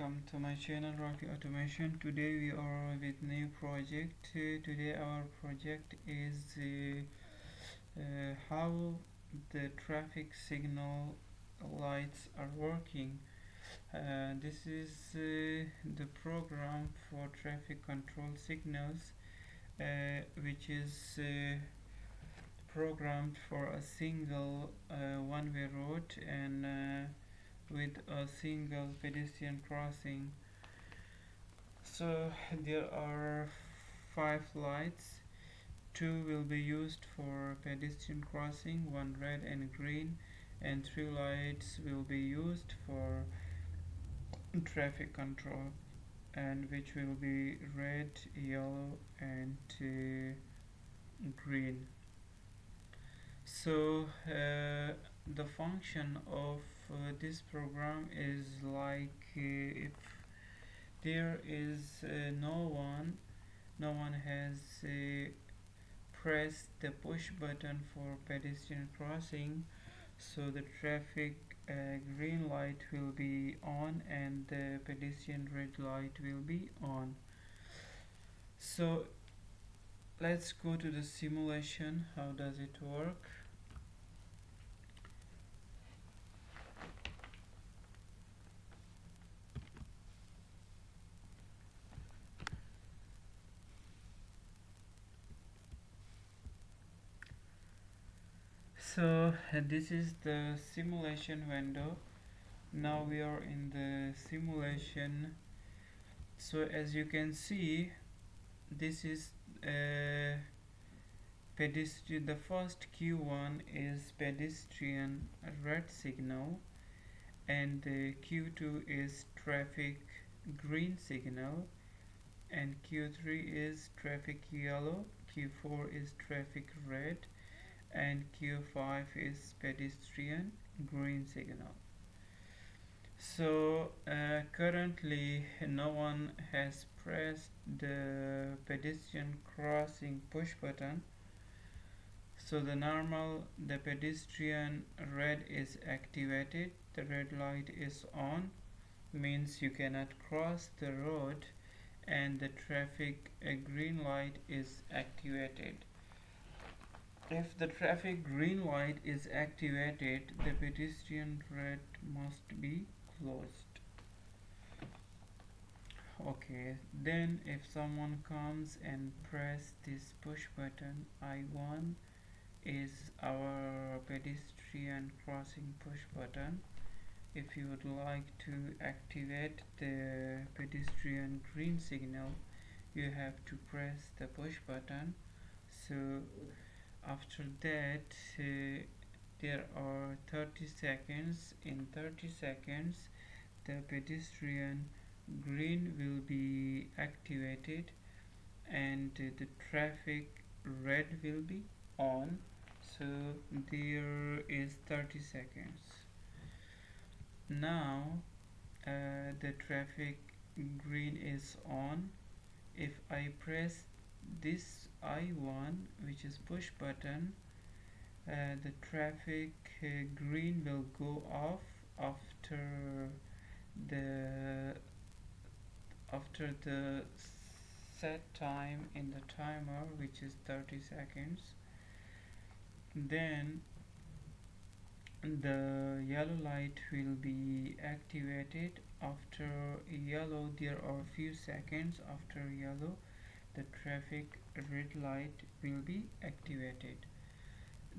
welcome to my channel Rocky Automation. Today we are with new project. Today our project is how the traffic signal lights are working. This is the program for traffic control signals, which is programmed for a single one-way road and with a single pedestrian crossing. So there are 5 lights. 2 will be used for pedestrian crossing, 1 red and green, and 3 lights will be used for traffic control, and which will be red, yellow, and green. So the function of this program is like if there is no one has pressed the push button for pedestrian crossing, so the traffic green light will be on and the pedestrian red light will be on. So let's go to the simulation. How does it work? So this is the simulation window. Now we are in the simulation. So as you can see, this is pedestrian. The first Q1 is pedestrian red signal, and Q2 is traffic green signal, and Q3 is traffic yellow, Q4 is traffic red, and Q5 is pedestrian green signal. So currently no one has pressed the pedestrian crossing push button. So the pedestrian red is activated, the red light is on, means you cannot cross the road, and the traffic green light is activated. If the traffic green light is activated, the pedestrian red must be closed. Okay, then if someone comes and press this push button, I1 is our pedestrian crossing push button. If you would like to activate the pedestrian green signal, you have to press the push button. So after that there are 30 seconds. In 30 seconds the pedestrian green will be activated and the traffic red will be on. So there is 30 seconds. Now the traffic green is on. If I press this I1, which is push button, the traffic green will go off after the set time in the timer, which is 30 seconds. Then the yellow light will be activated. After yellow, there are few seconds after yellow, the traffic red light will be activated.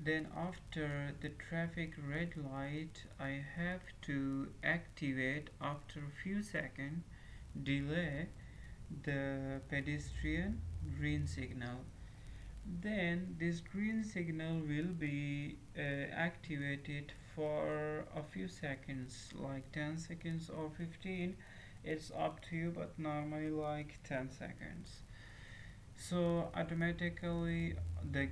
Then after the traffic red light, I have to activate after a few seconds delay the pedestrian green signal. Then this green signal will be activated for a few seconds, like 10 seconds or 15. It's up to you, but normally like 10 seconds. So automatically the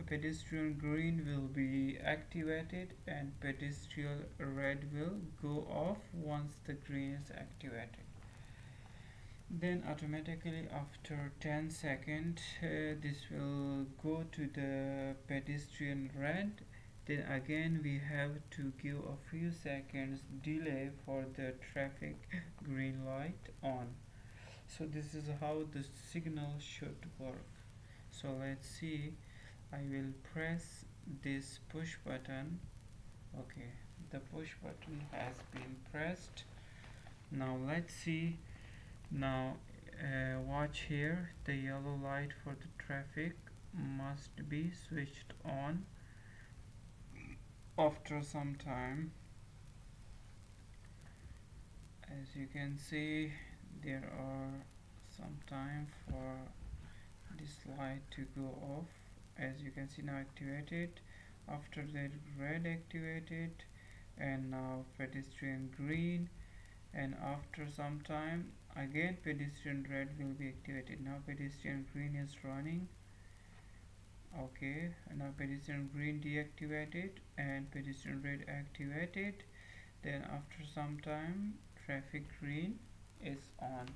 pedestrian green will be activated and pedestrian red will go off once the green is activated. Then automatically after 10 seconds this will go to the pedestrian red then again we have to give a few seconds delay for the traffic green light on. So this is how the signal should work. So let's see, I will press this push button. Okay, the push button has been pressed. Now let's see. Now watch here, the yellow light for the traffic must be switched on after some time. As you can see, there are some time for this light to go off. As you can see, now activated, after that red activated, and now pedestrian green, and after some time again pedestrian red will be activated. Now pedestrian green is running. Okay, now pedestrian green deactivated and pedestrian red activated. Then after some time traffic green is on.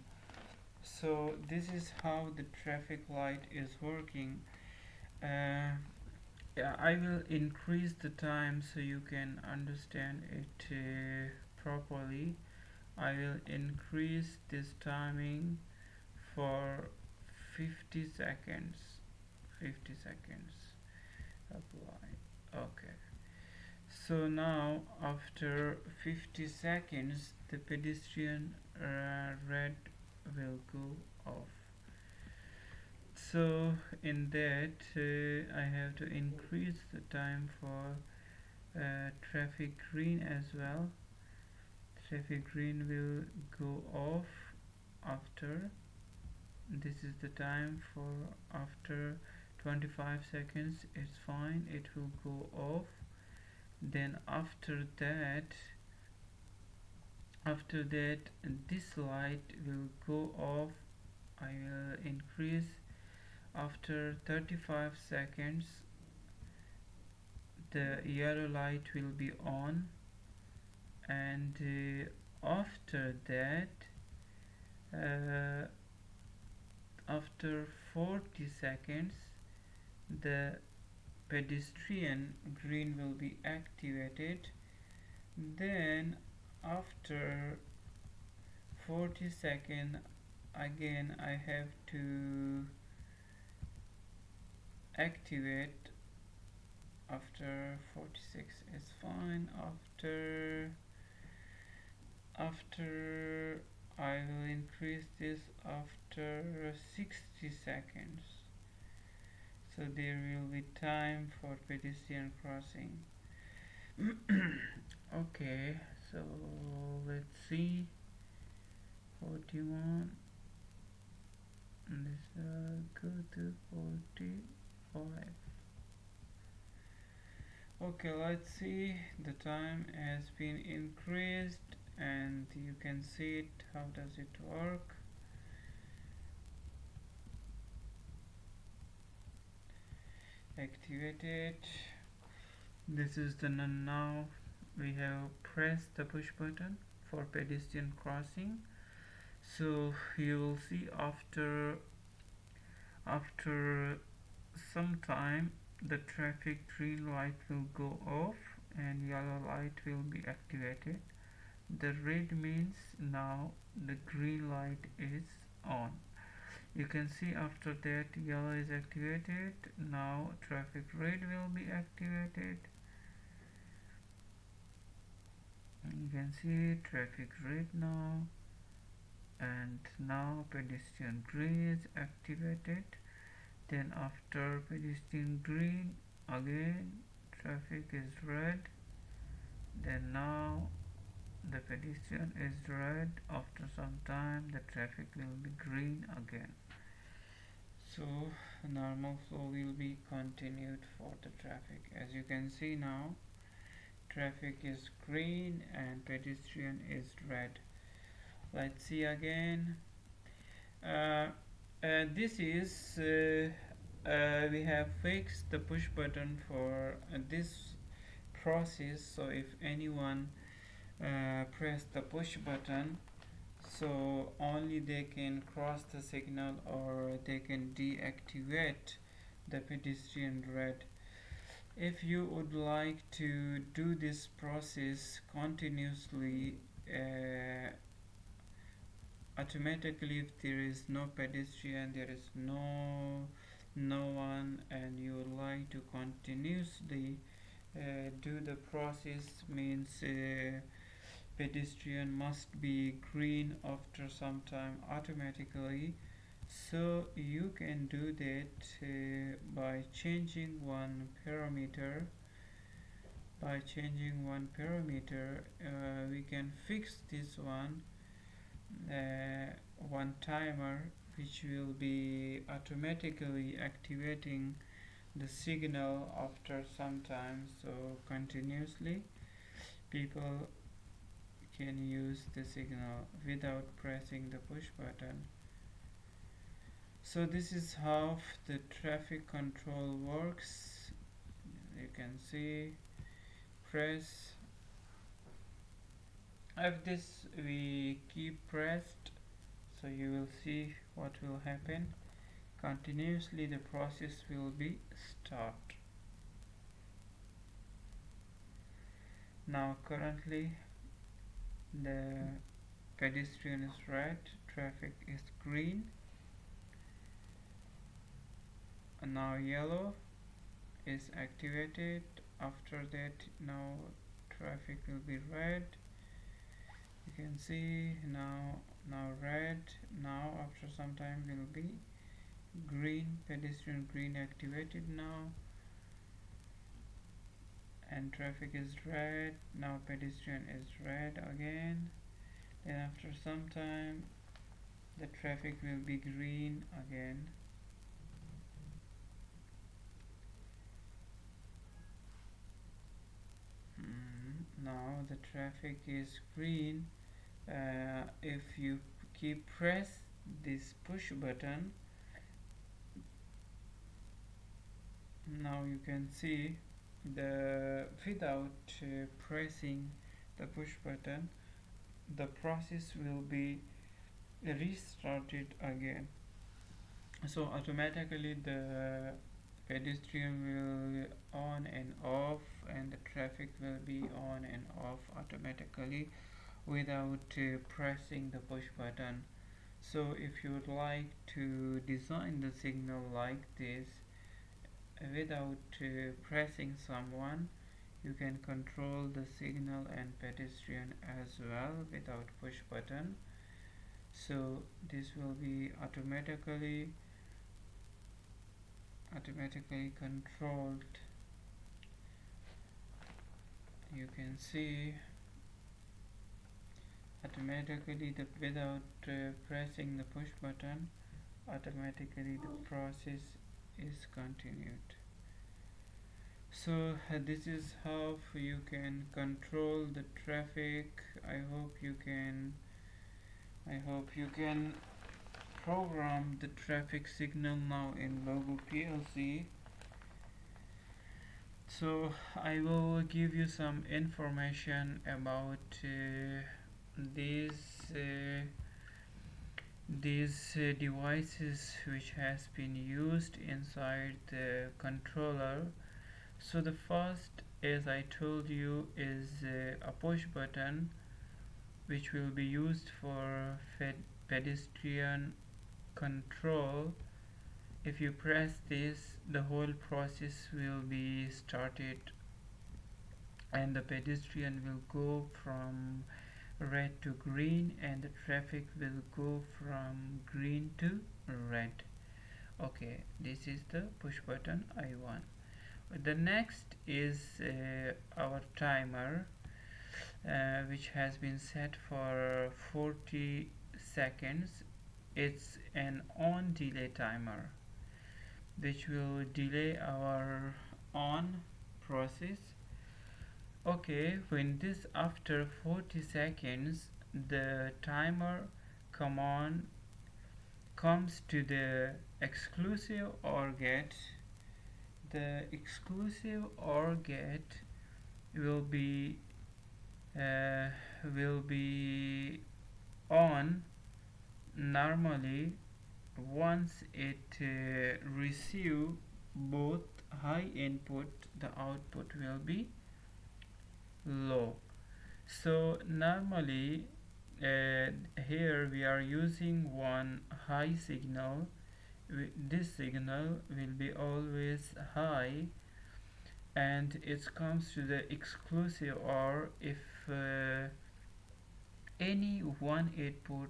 So this is how the traffic light is working. Yeah, I will increase the time so you can understand it properly. I will increase this timing for 50 seconds. 50 seconds. Apply. Okay. So now after 50 seconds the pedestrian red will go off. So in that I have to increase the time for traffic green as well. Traffic green will go off after, this is the time for after 25 seconds, it's fine, it will go off. Then after that this light will go off. I will increase after 35 seconds the yellow light will be on, and after that after 40 seconds the pedestrian green will be activated. Then after 40 seconds again I have to activate. After 46 is fine. After I will increase this after 60 seconds, so there will be time for pedestrian crossing. Okay, so let's see 41, this go to 45. Okay, let's see, the time has been increased and you can see it. How does it work? Activated. This is the none. Now we have pressed the push button for pedestrian crossing. So you will see after some time the traffic green light will go off and yellow light will be activated. The red means now the green light is on. You can see after that yellow is activated. Now traffic red will be activated. You can see traffic red now, and now pedestrian green is activated. Then after pedestrian green again traffic is red. Then now the pedestrian is red. After some time the traffic will be green again. So normal flow will be continued for the traffic. As you can see now traffic is green and pedestrian is red. Let's see again. This is we have fixed the push button for this process. So if anyone press the push button, so only they can cross the signal or they can deactivate the pedestrian red. If you would like to do this process continuously, uh, automatically, if there is no pedestrian, there is no one, and you would like to continuously do the process, means pedestrian must be green after some time automatically. So you can do that by changing one parameter. We can fix this uh, one timer, which will be automatically activating the signal after some time. So continuously people can use the signal without pressing the push button. So this is how the traffic control works. You can see, press. If this we keep pressed, so you will see what will happen. Continuously the process will be start. Now currently the pedestrian is red, traffic is green, and now yellow is activated. After that, now traffic will be red. You can see now red. Now after some time will be green, pedestrian green activated now, and traffic is red. Now pedestrian is red again. Then after some time the traffic will be green again. Now the traffic is green. If you keep press this push button, now you can see the without pressing the push button, the process will be restarted again. So automatically the pedestrian will on and off, and the traffic will be on and off automatically without pressing the push button. So if you would like to design the signal like this without pressing someone, you can control the signal and pedestrian as well without push button. So this will be automatically controlled. You can see automatically without pressing the push button, automatically the process is continued. So this is how you can control the traffic. I hope you can program the traffic signal now in Logo PLC. So I will give you some information about these uh, devices which has been used inside the controller. So the first, as I told you, is a push button which will be used for pedestrian control. If you press this, the whole process will be started, and the pedestrian will go from red to green, and the traffic will go from green to red. Okay, this is the push button I1. The next is our timer, which has been set for 40 seconds. It's an on delay timer which will delay our on process. Okay, when this after 40 seconds the timer command comes to the exclusive OR gate, the exclusive OR gate will be uh, will be on normally once it receive both high input, the output will be low. So normally here we are using one high signal. This signal will be always high, and it comes to the exclusive OR if any one input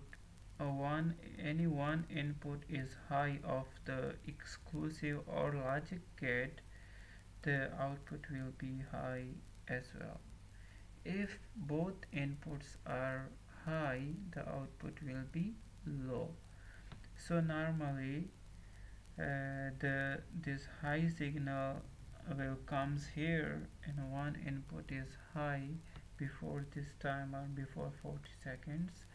any one input is high of the exclusive OR logic gate, the output will be high as well. If both inputs are high, the output will be low. So normally the this high signal will comes here, and one input is high before this timer, before 40 seconds,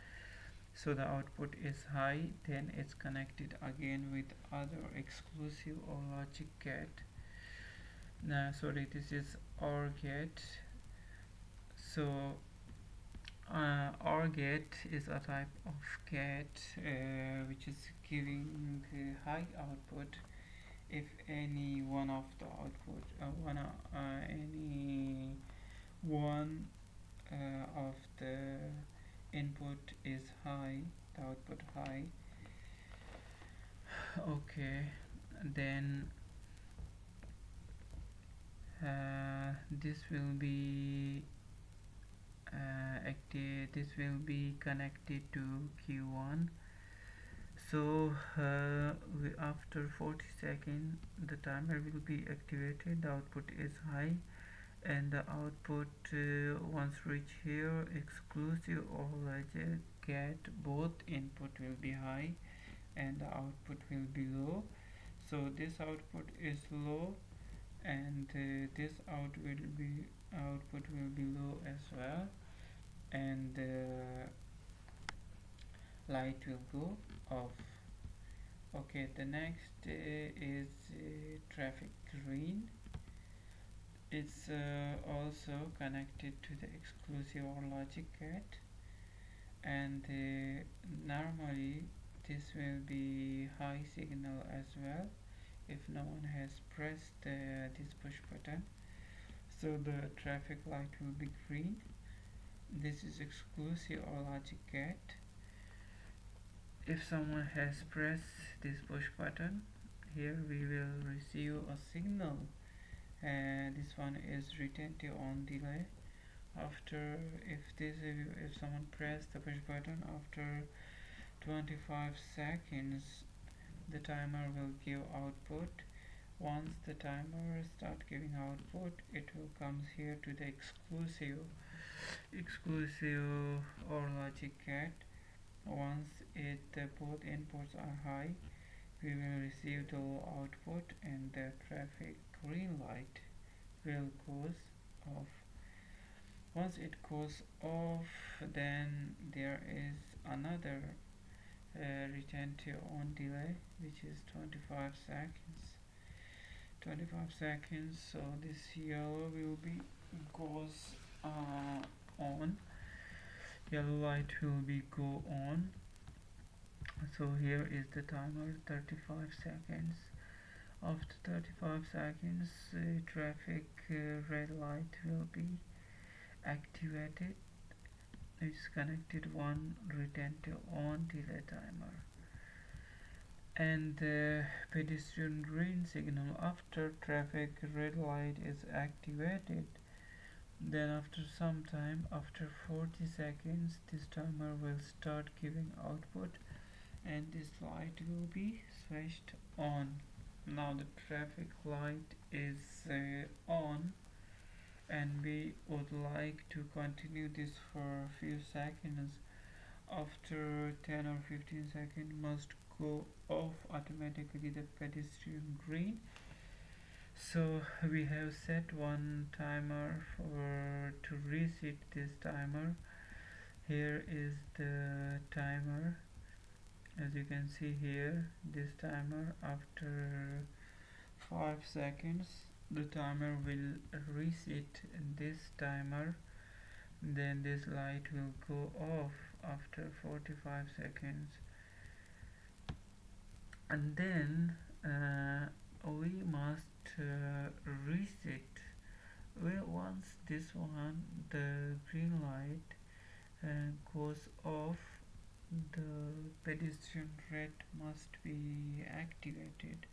so the output is high, then it's connected again with other exclusive or logic gate. Now sorry, this is OR gate. So OR gate is a type of gate which is giving high output if any one of the output any one of the input is high, the output high. Okay, then this will be active, this will be connected to Q1. So after 40 seconds the timer will be activated, the output is high, and the output once reach here exclusive or logic gate, both input will be high and the output will be low. So this output is low, and this output will be low as well, and light will go off. Okay, the next is traffic green. It's also connected to the exclusive or logic gate, and normally this will be high signal as well if no one has pressed this push button. So the traffic light will be green. This is exclusive or logic gate. If someone has pressed this push button, here we will receive a signal, and this one is retentive on delay. After if someone pressed the push button after 25 seconds, the timer will give output. Once the timer start giving output, it will comes here to the exclusive or logic gate. Once both inputs are high, we will receive the low output, and the traffic green light will goes off. Once it goes off, then there is another retentive on delay, which is 25 seconds. 25 seconds. So this yellow will be goes on. Yellow light will be go on. So here is the timer, 35 seconds. After 35 seconds, traffic red light will be activated. It's connected one retentive on delay timer, and the pedestrian green signal after traffic red light is activated. Then after some time, after 40 seconds, this timer will start giving output, and this light will be switched on. Now the traffic light is on, and we would like to continue this for a few seconds. After 10 or 15 seconds must go off automatically the pedestrian green. So we have set one timer for to reset this timer. Here is the timer. As you can see here, this timer after 5 seconds the timer will reset this timer, then this light will go off after 45 seconds, and then we must reset. Well, once this one, the green light goes off, the pedestrian red must be activated.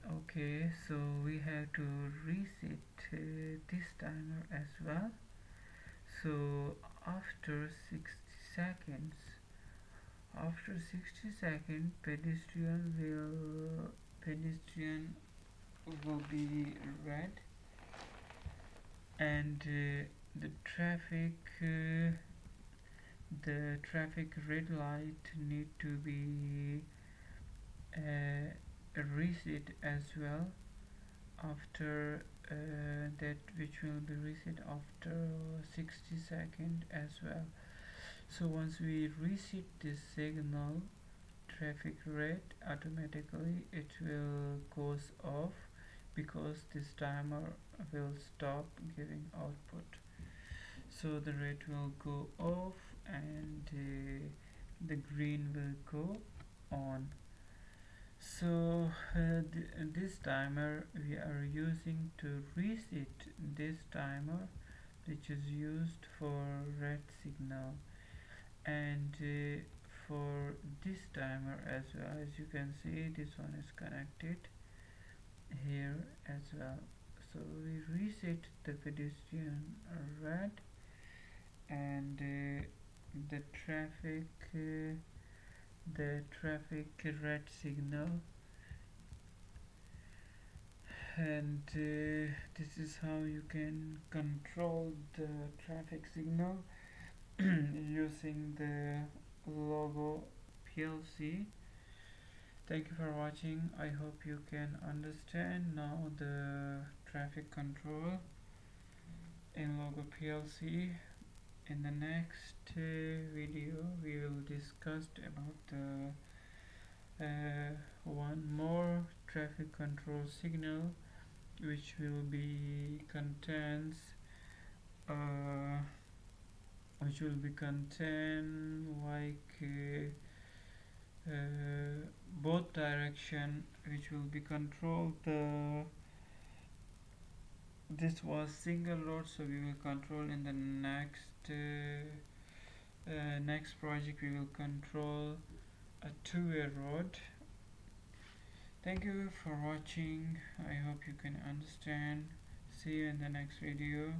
Okay, so we have to reset this timer as well. So after 60 seconds, after 60 seconds, pedestrian will be red, and the traffic uh, the traffic red light need to be reset as well after that, which will be reset after 60 seconds as well. So once we reset this signal, traffic red, automatically it will goes off because this timer will stop giving output. So the red will go off, and the green will go on. So this timer we are using to reset this timer, which is used for red signal, and for this timer as well. As you can see, this one is connected here as well. So we reset the pedestrian red, and the traffic uh, the traffic red signal, and this is how you can control the traffic signal using the logo PLC. Thank you for watching. I hope you can understand now the traffic control in logo PLC. In the next video we will discuss about the one more traffic control signal, which will be contains uh, which will be contain like both direction, which will be control the this was single road, so we will control in the next project we will control a two-way road. Thank you for watching. I hope you can understand. See you in the next video.